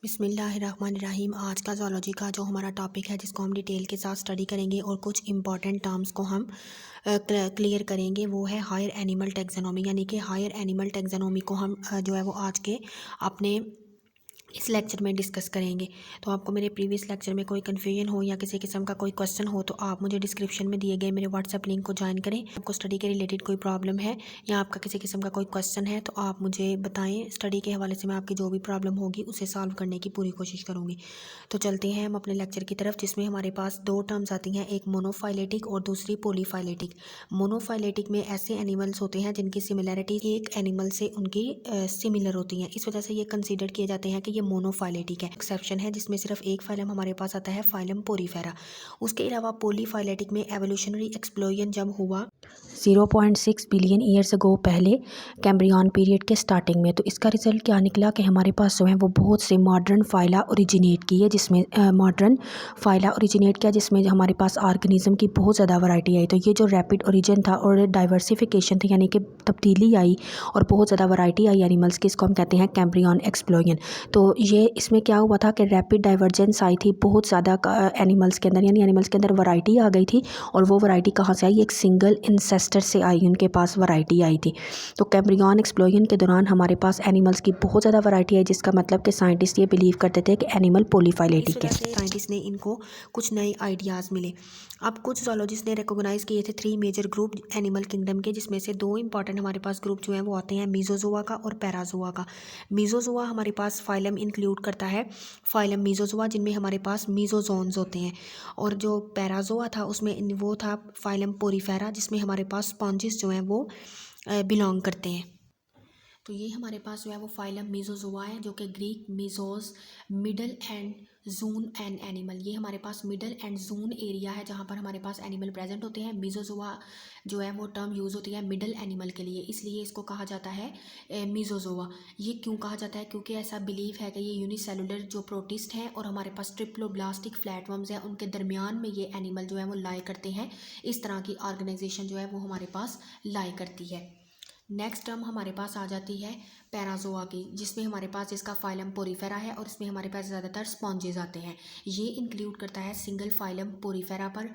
बिस्मिल्लाहिर्रहमानिर्रहीम। आज का ज़ूलॉजी का जो हमारा टॉपिक है जिसको हम डिटेल के साथ स्टडी करेंगे और कुछ इंपॉर्टेंट टर्म्स को हम क्लियर करेंगे, वो है हायर एनिमल टैक्सोनॉमी। यानी कि हायर एनिमल टैक्सोनॉमी को हम जो है वो आज के अपने इस लेक्चर में डिस्कस करेंगे। तो आपको मेरे प्रीवियस लेक्चर में कोई कन्फ्यूजन हो या किसी किस्म का कोई क्वेश्चन हो तो आप मुझे डिस्क्रिप्शन में दिए गए मेरे व्हाट्सएप लिंक को ज्वाइन करें। आपको स्टडी के रिलेटेड कोई प्रॉब्लम है या आपका किसी किस्म का कोई क्वेश्चन है तो आप मुझे बताएं। स्टडी के हवाले से मैं आपकी जो भी प्रॉब्लम होगी उसे सॉल्व करने की पूरी कोशिश करूँगी। तो चलते हैं हम अपने लेक्चर की तरफ, जिसमें हमारे पास दो टर्म्स आती हैं, एक मोनोफाइलेटिक और दूसरी पॉलीफाइलेटिक। मोनोफाइलेटिक में ऐसे एनिमल्स होते हैं जिनकी सिमिलैरिटी एक एनिमल से उनकी सिमिलर होती हैं, इस वजह से ये कंसीडर किए जाते हैं कि ये मोनोफाइलेटिक है। एक्सेप्शन है जिसमें सिर्फ एक फाइलम हमारे पास आता है, फाइलम पोरीफेरा। उसके अलावा पॉलीफाइलेटिक में एवोल्यूशनरी एक्सप्लोजन जब हुआ 0.6 बिलियन ईयर्स अगो, पहले कैम्ब्रियन पीरियड के स्टार्टिंग में, तो इसका रिजल्ट क्या निकला कि हमारे पास जो है वो बहुत से मॉडर्न फाइला ओरिजिनेट किए, जिसमें मॉडर्न फाइला ओरिजिनेट किया जिसमें हमारे पास ऑर्गेनिज्म की बहुत ज़्यादा वैरायटी आई। तो ये जो रैपिड ओरिजिन था और डाइवर्सिफिकेशन थी, यानी कि तब्दीली आई और बहुत ज़्यादा वैरायटी आई एनिमल्स की, इसको हम कहते हैं कैम्ब्रियन एक्सप्लोजन। तो ये इसमें क्या हुआ था कि रैपिड डाइवर्जेंस आई थी बहुत ज़्यादा एनिमल्स के अंदर, यानी एनिमल्स के अंदर वैरायटी आ गई थी। और वो वैरायटी कहाँ से आई? एक सिंगल इंसेस्टर से आई, उनके पास वैरायटी आई थी। तो कैम्ब्रियन एक्सप्लोजन के दौरान हमारे पास एनिमल्स की बहुत ज़्यादा वैरायटी आई, जिसका मतलब कि साइंटिस्ट ये बिलीव करते थे कि एनिमल पॉलीफाइलेटिक है। साइंटिस्ट ने इनको कुछ नए आइडियाज़ मिले। अब कुछ जूलॉजिस्ट ने रिकॉग्नाइज किए थे 3 मेजर ग्रुप एनिमल किंगडम के, जिसमें से 2 इंपॉर्टेंट हमारे पास ग्रुप जो हैं वो आते हैं, मीजोजोआ का और पैराजोआ का। मीजोजोआ हमारे पास फाइलम इंक्लूड करता है फाइलम मीजोजोआ, जिनमें हमारे पास मीजोजोन्स होते हैं। और जो पैराजोआ था उसमें वो था फाइलम पोरीफेरा, जिसमें हमारे पास स्पॉन्जिस जो हैं वो बिलोंग करते हैं। तो ये हमारे पास जो है वो फाइलम मीजोजोआ है, जो कि Greek mesos, middle and zoon and animal. ये हमारे पास मिडल एंड जून एरिया है जहाँ पर हमारे पास एनिमल प्रेजेंट होते हैं। मीजोजोआ जो है वो टर्म यूज़ होती है मिडल एनिमल के लिए, इसलिए इसको कहा जाता है मीजोजोआ। ये क्यों कहा जाता है? क्योंकि ऐसा बिलीव है कि ये यूनिसेलुलर जो प्रोटिस्ट हैं और हमारे पास ट्रिप्लोब्लास्टिक फ्लैटवर्म्स हैं, उनके दरमियान में ये एनिमल जो है वो लाई करते हैं। इस तरह की ऑर्गेनाइजेशन जो है वो हमारे पास लाई करती है। नेक्स्ट टर्म हमारे पास आ जाती है पैराजोआ की, जिसमें हमारे पास इसका फाइलम पोरीफेरा है और इसमें हमारे पास ज़्यादातर स्पॉन्जेस आते हैं। ये इंक्लूड करता है सिंगल फाइलम पोरीफेरा पर।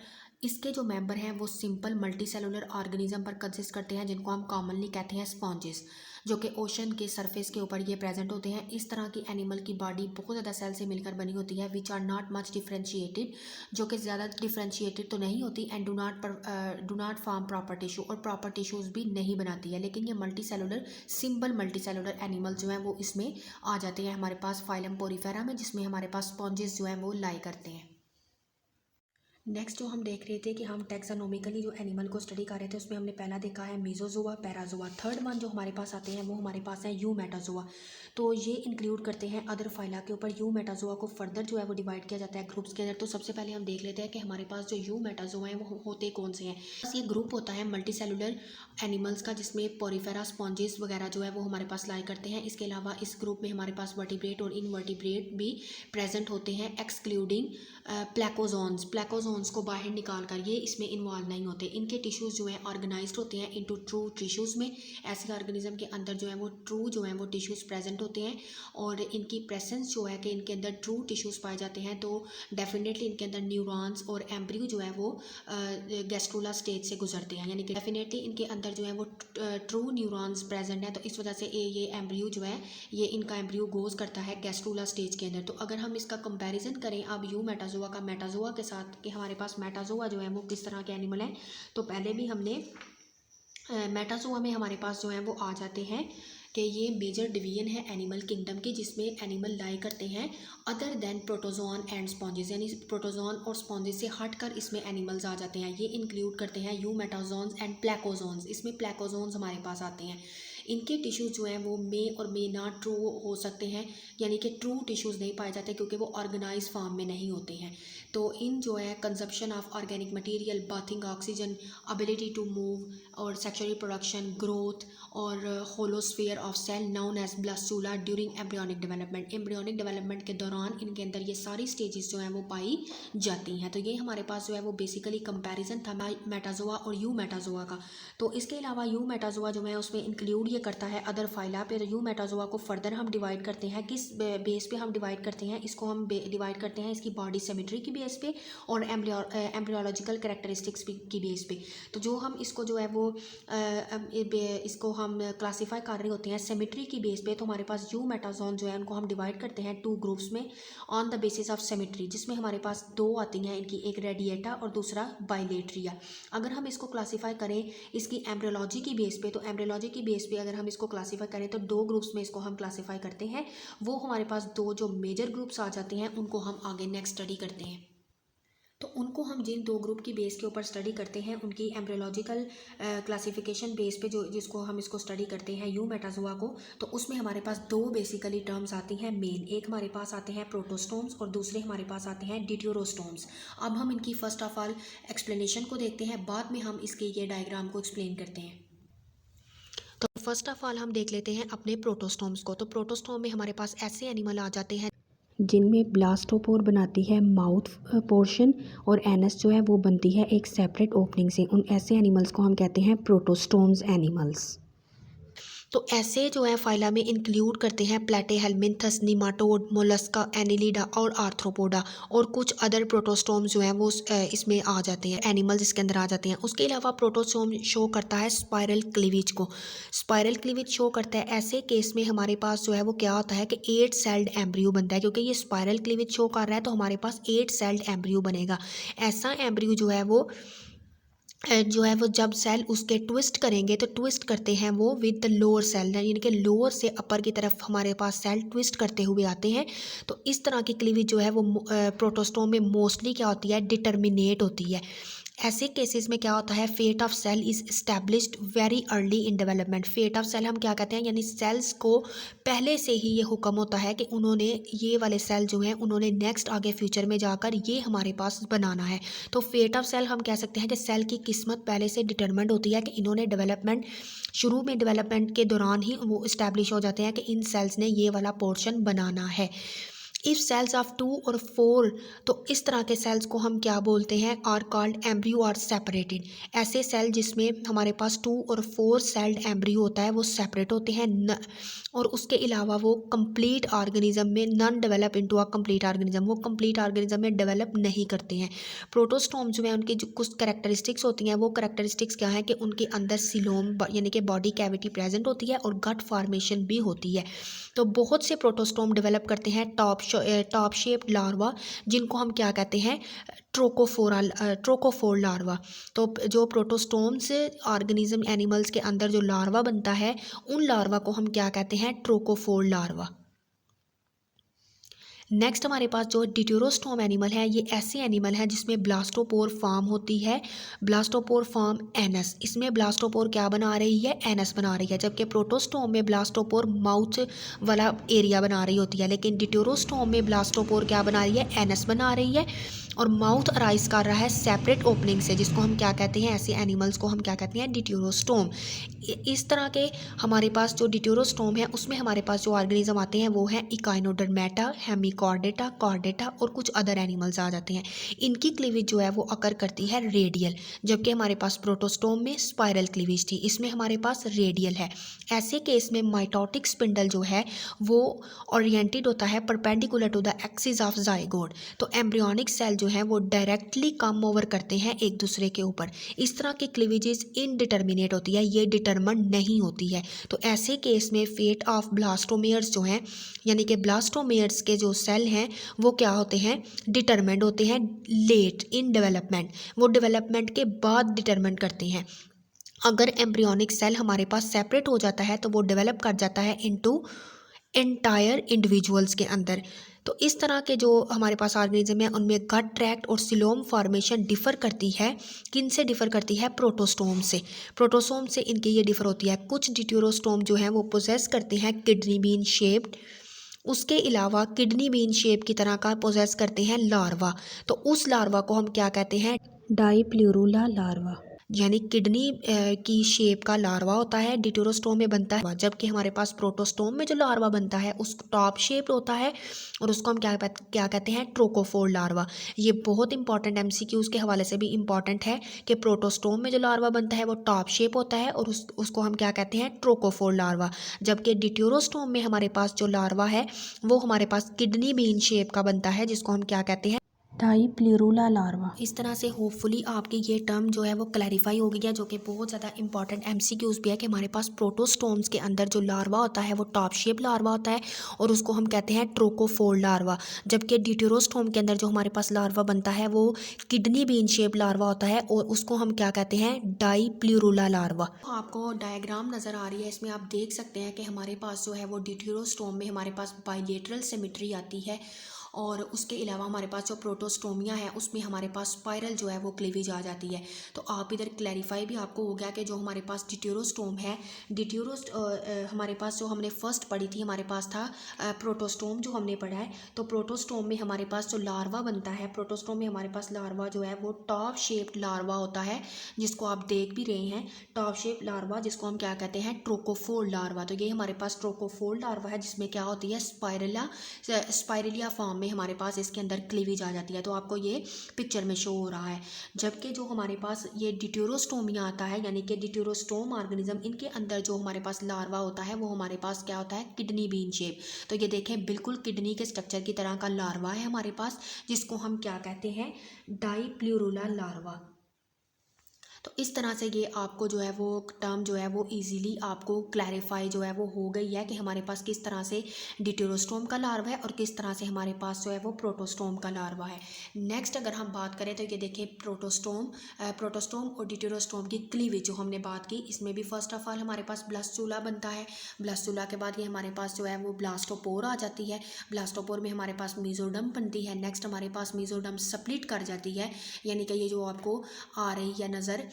इसके जो मेंबर हैं वो सिंपल मल्टी सेलुलर ऑर्गेनिज्म पर कंसिस्ट करते हैं, जिनको हम कॉमनली कहते हैं स्पॉन्जेस, जो कि ओशन के सरफेस के ऊपर ये प्रेजेंट होते हैं। इस तरह की एनिमल की बॉडी बहुत ज़्यादा सेल से मिलकर बनी होती है, which are not much differentiated, जो कि ज़्यादा डिफ्रेंशिएटेड तो नहीं होती, and do not form proper tissue, और प्रॉपर टिश्यूज़ भी नहीं बनाती है। लेकिन ये multicellular simple multicellular animal जो हैं वो इसमें आ जाते हैं हमारे पास फाइलम पोरीफेरा में, जिसमें हमारे पास स्पॉन्जेस जो हैं वो लाई करते हैं। नेक्स्ट जो हम देख रहे थे कि हम टैक्सोनॉमिकली जो एनिमल को स्टडी कर रहे थे, उसमें हमने पहला देखा है मीजोजोआ, पैराजोआ। थर्ड वन जो हमारे पास आते हैं वो हमारे पास है यूमेटाजोआ। तो ये इंक्लूड करते हैं अदर फाइला के ऊपर। यूमेटाजोआ को फर्दर जो है वो डिवाइड किया जाता है ग्रुप्स के अंदर। तो सबसे पहले हम देख लेते हैं कि हमारे पास जो यूमेटाजोआ हैं वो होते कौन से हैं। बस ये ग्रुप होता है मल्टी सेलुलर एनिमल्स का, जिसमें पोरीफेरा, स्पॉन्जेस वगैरह जो है वो हमारे पास लाई करते हैं। इसके अलावा इस ग्रुप में हमारे पास वर्टिब्रेट और इनवर्टिब्रेट भी प्रेजेंट होते हैं, एक्सक्लूडिंग प्लेकोजोन्स को बाहर निकाल कर ये इसमें इन्वॉल्व नहीं होते। इनके टिश्यूज़ जो हैं ऑर्गेनाइज्ड होते हैं इनटू ट्रू टिश्यूज़ में। ऐसे ऑर्गेनिज्म के अंदर जो है वो ट्रू जो है वो टिश्यूज़ प्रेजेंट होते हैं, और इनकी प्रेजेंस जो है कि इनके अंदर ट्रू टिश्यूज़ पाए जाते हैं, तो डेफिनेटली इनके अंदर न्यूरॉन्स और एम्ब्रियो जो है वो गैस्ट्रुला स्टेज से गुजरते हैं, यानी कि डेफिनेटली इनके अंदर जो है वो ट्रू न्यूरॉन्स प्रेजेंट है। तो इस वजह से ये एम्ब्रियो जो है ये इनका एम्ब्रियो गोज करता है गैस्ट्रुला स्टेज के अंदर। तो अगर हम इसका कंपैरिजन करें अब यूमेटाजोआ का मेटाजोआ के साथ कि हमारे पास मेटाजोआ जो है वो किस तरह के एनिमल हैं, तो पहले भी हमने मेटाजोआ में हमारे पास जो है वो आ जाते हैं कि ये मेजर डिवीजन है एनिमल किंगडम की, जिसमें एनिमल लाई करते हैं other than protozoan and sponges, यानी प्रोटोजोन और स्पॉन्जेस से हटकर इसमें एनिमल्स आ जाते हैं। ये इंक्लूड करते हैं यूमेटाजोन्स एंड प्लेकोजोन्स। इसमें प्लेकोजोन्स हमारे पास आते हैं। इनके टिश्यूज़ जो हैं वो मे और मे नॉट ट्रू हो सकते हैं, यानी कि ट्रू टिश्यूज़ नहीं पाए जाते क्योंकि वो ऑर्गेनाइज फॉर्म में नहीं होते हैं। तो इन जो है consumption of organic material, breathing oxygen, ability to move और सेक्सुअल प्रोडक्शन, ग्रोथ और hollow sphere of cell known as blastula during embryonic development. Embryonic development के दौरान इनके अंदर ये सारी स्टेजेस जो हैं वो पाई जाती हैं। तो ये हमारे पास जो है वो बेसिकली कंपैरिजन था मेटाजोआ और यूमेटाजोआ का। तो इसके अलावा यूमेटाजोआ जो है उसमें इंक्लूड ये ये करता है अदर फाइला पे। यू मेटाजोआ को फर्दर हम डिवाइड करते हैं, किस बेस पे हम डिवाइड करते हैं इसको, हम डिवाइड करते हैं इसकी बॉडी सिमेट्री की बेस पे और एम्ब्रियोलॉजिकल कैरेक्टरिस्टिक्स की बेस पे। तो जो हम इसको जो है वो इसको हम क्लासीफाई कर रहे होते हैं सिमेट्री की बेस पे, तो हमारे पास यू मेटाजोन जो है उनको हम डिवाइड करते हैं 2 ग्रुप्स में on the basis of symmetry, जिसमें हमारे पास 2 आती हैं इनकी, एक रेडिएटा और दूसरा बाइलेट्रिया। अगर हम इसको क्लासीफाई करें इसकी एम्ब्रियोलॉजी की बेस पे, तो एम्ब्रियोलॉजी की बेस पे अगर हम इसको क्लासीफाई करें तो 2 ग्रुप्स में इसको हम क्लासीफाई करते हैं। वो हमारे पास 2 जो मेजर ग्रुप्स आ जाते हैं उनको हम आगे नेक्स्ट स्टडी करते हैं। तो उनको हम जिन 2 ग्रुप की बेस के ऊपर स्टडी करते हैं उनकी एम्ब्रियोलॉजिकल क्लासिफिकेशन बेस पे जो जिसको हम इसको स्टडी करते हैं यू मेटाजोआ को, तो उसमें हमारे पास 2 बेसिकली टर्म्स आती हैं मेन। एक हमारे पास आते हैं प्रोटोस्टोम्स और दूसरे हमारे पास आते हैं डिट्यूरोस्टोम्स। अब हम इनकी फर्स्ट ऑफ ऑल एक्सप्लेनेशन को देखते हैं, बाद में हम इसके ये डायग्राम को एक्सप्लेन करते हैं। तो फर्स्ट ऑफ ऑल हम देख लेते हैं अपने प्रोटोस्टोम्स को। तो प्रोटोस्टोम में हमारे पास ऐसे एनिमल आ जाते हैं जिनमें ब्लास्टोपोर बनाती है माउथ पोर्शन और एनस जो है वो बनती है एक सेपरेट ओपनिंग से। उन ऐसे एनिमल्स को हम कहते हैं प्रोटोस्टोम्स एनिमल्स। तो ऐसे जो है फाइला में इंक्लूड करते हैं प्लेटेहेलमिन्थस, निमाटोड, मोलस्का, एनिलिडा और आर्थ्रोपोडा और कुछ अदर प्रोटोस्टोम जो हैं वो इसमें आ जाते हैं, एनिमल्स इसके अंदर आ जाते हैं। उसके अलावा प्रोटोस्टोम शो करता है स्पाइरल क्लीवेज को। स्पाइरल क्लीवेज शो करता है ऐसे केस में हमारे पास जो है वो क्या होता है कि 8 सेल्ड एम्ब्रियो बनता है, क्योंकि ये स्पाइरल क्लीवेज शो कर रहा है तो हमारे पास 8 सेल्ड एम्ब्रियो बनेगा। ऐसा एम्ब्रियो जो है वो जब सेल उसके ट्विस्ट करेंगे तो ट्विस्ट करते हैं वो विद द लोअर सेल, यानी कि लोअर से अपर की तरफ हमारे पास सेल ट्विस्ट करते हुए आते हैं। तो इस तरह की क्लीवेज जो है वो प्रोटोस्टोम में मोस्टली क्या होती है, डिटर्मिनेट होती है। ऐसे केसेस में क्या होता है, fate of cell is established very early in development. Fate of cell हम क्या कहते हैं, यानी सेल्स को पहले से ही ये हुक्म होता है कि उन्होंने ये वाले सेल जो हैं उन्होंने नेक्स्ट आगे फ्यूचर में जाकर ये हमारे पास बनाना है। तो फेट ऑफ सेल हम कह सकते हैं कि सेल की किस्मत पहले से डिटरमिन्ड होती है कि इन्होंने डेवलपमेंट शुरू में डेवलपमेंट के दौरान ही वो इस्टेब्लिश हो जाते हैं कि इन सेल्स ने ये वाला पोर्शन बनाना है। इफ़ सेल्स ऑफ 2 और 4, तो इस तरह के सेल्स को हम क्या बोलते हैं, are called embryo are separated. ऐसे सेल जिसमें हमारे पास 2 और 4 सेल्ड एम्ब्रियो होता है वो सेपरेट होते हैं और उसके अलावा वो कंप्लीट ऑर्गेनिज्म में non develop into a complete organism, वो कंप्लीट ऑर्गेनिज्म में डेवलप नहीं करते हैं। प्रोटोस्टोम जो है उनकी जो कुछ कैरेक्टरिस्टिक्स होती हैं, वो कैरेक्टरिस्टिक्स क्या है कि उनके अंदर सिलोम यानी कि बॉडी कैविटी प्रेजेंट होती है और गट फॉर्मेशन भी होती है। तो बहुत से प्रोटोस्टोम डेवलप करते हैं टॉप शेप्ड लार्वा, जिनको हम क्या कहते हैं, ट्रोकोफोर लार्वा। तो जो प्रोटोस्टोम्स ऑर्गेनिज्म एनिमल्स के अंदर जो लार्वा बनता है उन लार्वा को हम क्या कहते हैं, ट्रोकोफोर लार्वा। नेक्स्ट हमारे पास जो डिट्यूरोस्टोम एनिमल है, ये ऐसे एनिमल है जिसमें ब्लास्टोपोर फॉर्म होती है, ब्लास्टोपोर फॉर्म एनस। इसमें ब्लास्टोपोर क्या बना रही है, एनस बना रही है, जबकि प्रोटोस्टोम में ब्लास्टोपोर माउथ वाला एरिया बना रही होती है, लेकिन डिट्यूरोस्टोम में ब्लास्टोपोर क्या बना रही है, एनस बना रही है और माउथ अराइज कर रहा है सेपरेट ओपनिंग से, जिसको हम क्या कहते हैं, ऐसे एनिमल्स को हम क्या कहते हैं, डिट्यूरोस्टोम। इस तरह के हमारे पास जो डिट्यूरोस्टोम है उसमें हमारे पास जो ऑर्गेनिज्म आते हैं वो हैं इकाइनोडर्मेटा, हेमिकॉर्डेटा, कॉर्डेटा और कुछ अदर एनिमल्स आ जाते हैं। इनकी क्लीवेज जो है वो अकर करती है रेडियल, जबकि हमारे पास प्रोटोस्टोम में स्पाइरल क्लीवेज थी, इसमें हमारे पास रेडियल है। ऐसे केस में माइटोटिक स्पिंडल जो है वो ओरिएंटेड होता है perpendicular to the axis of zygote. तो एम्ब्रियोनिक सेल जो है वो डायरेक्टली कम ओवर करते हैं एक दूसरे के ऊपर। इस तरह की क्लीवेजेस इनडिटर्मिनेट होती है, ये डिटरमिन्ड नहीं होती है। तो ऐसे केस में फेट ऑफ ब्लास्टोमेयर्स जो हैं, यानी कि ब्लास्टोमेयर्स के जो सेल हैं वो क्या होते हैं, डिटरमिन्ड होते हैं लेट इन डेवलपमेंट, वो डेवलपमेंट के बाद डिटरमिन्ड करते हैं। अगर एम्ब्रियोनिक सेल हमारे पास सेपरेट हो जाता है तो वो डेवलप कर जाता है इनटू एंटायर इंडिविजुअल्स के अंदर। तो इस तरह के जो हमारे पास ऑर्गेनिज्म है उनमें गट ट्रैक्ट और सिलोम फॉर्मेशन डिफ़र करती है, किन से डिफ़र करती है, प्रोटोस्टोम से। प्रोटोसोम से इनकी ये डिफ़र होती है। कुछ डिट्यूरोस्टोम जो हैं वो पोजेस करते हैं किडनी बीन शेप्ड, उसके अलावा किडनी बीन शेप की तरह का पोजेस करते हैं लार्वा। तो उस लार्वा को हम क्या कहते हैं, डाईप्लूरुला लार्वा। यानी किडनी की शेप का लार्वा होता है, ड्यूटेरोस्टोम में बनता है, जबकि हमारे पास प्रोटोस्टोम में जो लार्वा बनता है उस टॉप शेप होता है और उसको हम क्या कहते हैं, ट्रोकोफोर लार्वा। ये बहुत इंपॉर्टेंट एमसीक्यूज के हवाले से भी इंपॉर्टेंट है कि प्रोटोस्टोम में जो लार्वा बनता है वो टॉप शेप होता है और उसको हम क्या कहते हैं, ट्रोकोफोर लार्वा। जबकि ड्यूटेरोस्टोम में हमारे पास जो लार्वा है वो हमारे पास किडनी बीन शेप का बनता है, जिसको हम क्या कहते हैं, डाईप्लिरुला लार्वा। इस तरह से होपफुली आपकी ये टर्म जो है वो क्लैरिफाई हो गई है, जो कि बहुत ज़्यादा इंपॉर्टेंट एमसीक्यूज भी है कि हमारे पास प्रोटोस्टोम्स के अंदर जो लार्वा होता है वो टॉप शेप लार्वा होता है और उसको हम कहते हैं ट्रोकोफोर लार्वा। जबकि ड्यूटेरोस्टोम के अंदर जो हमारे पास लार्वा बनता है वो किडनी बीन शेप लार्वा होता है और उसको हम क्या कहते हैं, डाईप्लिरुला लार्वा। आपको डायग्राम नज़र आ रही है, इसमें आप देख सकते हैं कि हमारे पास जो है वो ड्यूटेरोस्टोम में हमारे पास बाइलेटरल सिमेट्री आती है और उसके अलावा हमारे पास जो प्रोटोस्टोमिया है उसमें हमारे पास स्पाइरल जो है वो क्लीवेज आ जाती है। तो आप इधर क्लैरिफाई भी आपको हो गया कि जो हमारे पास ड्यूटेरोस्टोम है, हमारे पास जो हमने फर्स्ट पढ़ी थी, हमारे पास था प्रोटोस्टोम जो हमने पढ़ा है। तो प्रोटोस्टोम में हमारे पास जो लार्वा बनता है, प्रोटोस्टोम में हमारे पास लार्वा जो है वो टॉप शेप्ड लार्वा होता है, जिसको आप देख भी रहे हैं, टॉप शेप लार्वा, जिसको हम क्या कहते हैं, ट्रोकोफोर लार्वा। तो ये हमारे पास ट्रोकोफोर लार्वा है जिसमें क्या होती है, स्पाइरलिया फॉर्म में हमारे पास इसके अंदर क्लीवेज आ जाती है। तो आपको ये पिक्चर में शो हो रहा है। जबकि जो हमारे पास ये ड्यूटेरोस्टोमिया आता है, यानी कि ड्यूटेरोस्टोम ऑर्गेनिज्म, इनके अंदर जो हमारे पास लार्वा होता है वो हमारे पास क्या होता है, किडनी बीन शेप। तो ये देखें, बिल्कुल किडनी के स्ट्रक्चर की तरह का लार्वा है हमारे पास, जिसको हम क्या कहते हैं, डाईप्लिरुला लार्वा। तो इस तरह से ये आपको जो है वो टर्म जो है वो इजीली आपको क्लैरिफाई जो है वो हो गई है कि हमारे पास किस तरह से ड्यूटेरोस्टोम का लार्वा है और किस तरह से हमारे पास जो है वो प्रोटोस्टोम का लार्वा है। नेक्स्ट अगर हम बात करें तो ये देखिए, प्रोटोस्टोम और ड्यूटेरोस्टोम की क्लीवेज जो हमने बात की, इसमें भी फर्स्ट ऑफ ऑल हमारे पास ब्लास्टुला बनता है। ब्लास्टुला के बाद ये हमारे पास जो है वो ब्लास्टोपोर आ जाती है। ब्लास्टोपोर में हमारे पास मीजोडम बनती है। नेक्स्ट हमारे पास मीजोडम स्प्लिट कर जाती है, यानी कि ये जो आपको आ रही है नज़र,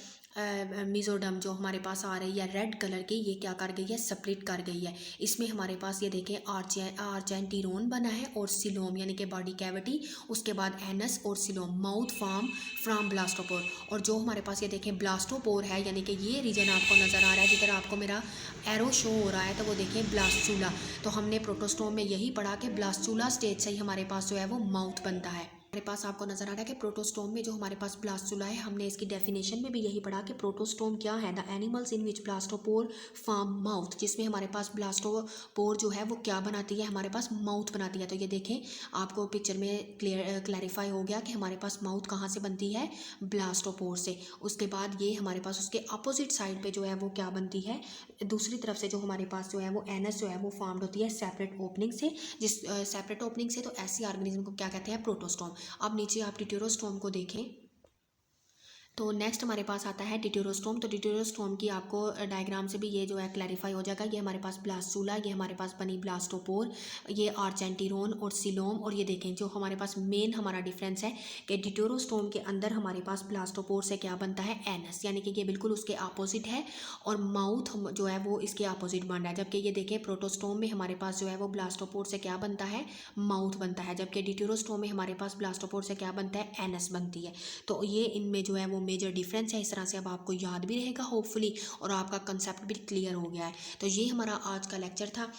मीजोडम जो हमारे पास आ रही है रेड कलर की, ये क्या कर गई है, स्प्लिट कर गई है। इसमें हमारे पास ये देखें आर्चेंटीरोन बना है और सिलोम, यानी कि बॉडी कैविटी, उसके बाद एनस और coelom, mouth form from blastopore. और जो हमारे पास ये देखें ब्लास्टोपोर है, यानी कि ये रीजन आपको नज़र आ रहा है, जिधर आपको मेरा एरो शो हो रहा है, तो वो देखें ब्लास्टुला। तो हमने प्रोटोस्टोम में यही पढ़ा कि ब्लास्टुला स्टेज से ही हमारे पास जो है वो माउथ बनता है। हमारे पास आपको नजर आ रहा है कि प्रोटोस्टोम में जो हमारे पास ब्लास्टुला है, हमने इसकी डेफिनेशन में भी यही पढ़ा कि प्रोटोस्टोम क्या है, the animals in which blastopore form mouth, जिसमें हमारे पास ब्लास्टोपोर जो है वो क्या बनाती है, हमारे पास माउथ बनाती है। तो ये देखें, आपको पिक्चर में क्लैरिफाई हो गया कि हमारे पास माउथ कहाँ से बनती है, ब्लास्टोपोर से। उसके बाद ये हमारे पास उसके अपोजिट साइड पे जो है वो क्या बनती है, दूसरी तरफ से जो हमारे पास जो है वो एनस जो है वो फॉर्म्ड होती है सेपरेट ओपनिंग से, जिस सेपरेट ओपनिंग से। तो ऐसी ऑर्गेनिज्म को क्या कहते हैं, प्रोटोस्टोम। अब नीचे आप ड्यूटेरोस्टोम को देखें, तो नेक्स्ट हमारे पास आता है ड्यूटेरोस्टोम। तो ड्यूटेरोस्टोम की आपको डायग्राम से भी ये जो है क्लैरिफाई हो जाएगा। ये हमारे पास ब्लास्टुला, ये हमारे पास बनी ब्लास्टोपोर, ये आर्चेंटीरोन और सिलोम। और ये देखें, जो हमारे पास मेन हमारा डिफरेंस है कि ड्यूटेरोस्टोम के अंदर हमारे पास ब्लास्टोपोर से क्या बनता है, एनस, यानी कि ये बिल्कुल उसके अपोजिट है, और माउथ जो है वो इसके अपोजिट बन रहा है। जबकि ये देखें, प्रोटोस्टोम में हमारे पास जो है वो ब्लास्टोपोर से क्या बनता है, माउथ बनता है, जबकि ड्यूटेरोस्टोम में हमारे पास ब्लास्टोपोर से क्या बनता है, एनस बनती है। तो ये इनमें जो है वो मेजर डिफरेंस है। इस तरह से अब आपको याद भी रहेगा होपफुली, और आपका कंसेप्ट भी क्लियर हो गया है। तो ये हमारा आज का लेक्चर था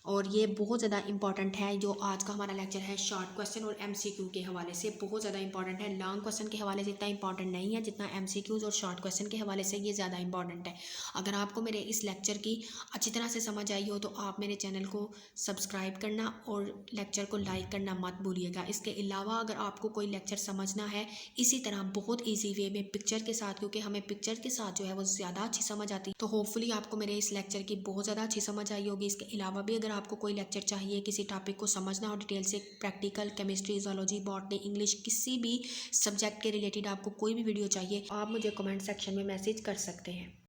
और ये बहुत ज़्यादा इंपॉर्टेंट है। जो आज का हमारा लेक्चर है शॉर्ट क्वेश्चन और एमसीक्यू के हवाले से बहुत ज़्यादा इंपॉर्टेंट है। लॉन्ग क्वेश्चन के हवाले से इतना इंपॉर्टेंट नहीं है जितना एमसीक्यूज़ और शॉर्ट क्वेश्चन के हवाले से ये ज़्यादा इंपॉर्टेंट है। अगर आपको मेरे इस लेक्चर की अच्छी तरह से समझ आई हो तो आप मेरे चैनल को सब्सक्राइब करना और लेक्चर को लाइक करना मत भूलिएगा। इसके अलावा अगर आपको कोई लेक्चर समझना है इसी तरह बहुत ईजी वे में पिक्चर के साथ, क्योंकि हमें पिक्चर के साथ जो है वो ज़्यादा अच्छी समझ आती है, तो होपफुली आपको मेरे इस लेक्चर की बहुत ज़्यादा अच्छी समझ आई होगी। इसके अलावा भी अगर आपको कोई लेक्चर चाहिए, किसी टॉपिक को समझना हो डिटेल से, practical, chemistry, zoology, botany, English, किसी भी सब्जेक्ट के रिलेटेड आपको कोई भी वीडियो चाहिए, आप मुझे कमेंट सेक्शन में मैसेज कर सकते हैं।